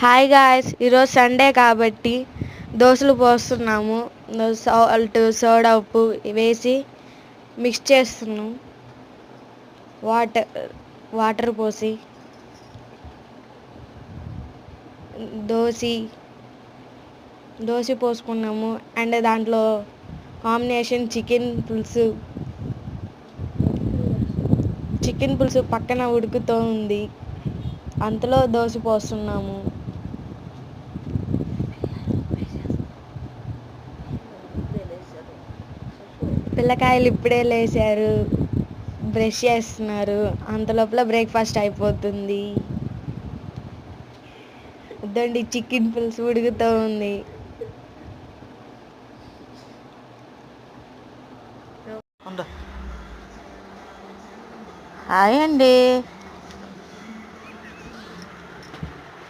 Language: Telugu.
హాయ్ గాయ్స్, ఈరోజు సండే కాబట్టి దోశలు పోస్తున్నాము. సాల్ట్, సోడా ఉప్పు వేసి మిక్స్ చేస్తున్నాం. వాటర్ పోసి దోశ పోసుకున్నాము. అండ్ దాంట్లో కాంబినేషన్ చికెన్ పులుసు పక్కన ఉడుకుతూ ఉంది. అంతలో దోశ పోస్తున్నాము. పిల్లకాయలు ఇప్పుడే లేచారు, బ్రష్ చేస్తున్నారు. అంతలోపల బ్రేక్ఫాస్ట్ అయిపోతుంది. ఇదండి చికెన్ పులుసు ఉడుకుతూ ఉంది. హాయ్ అండి,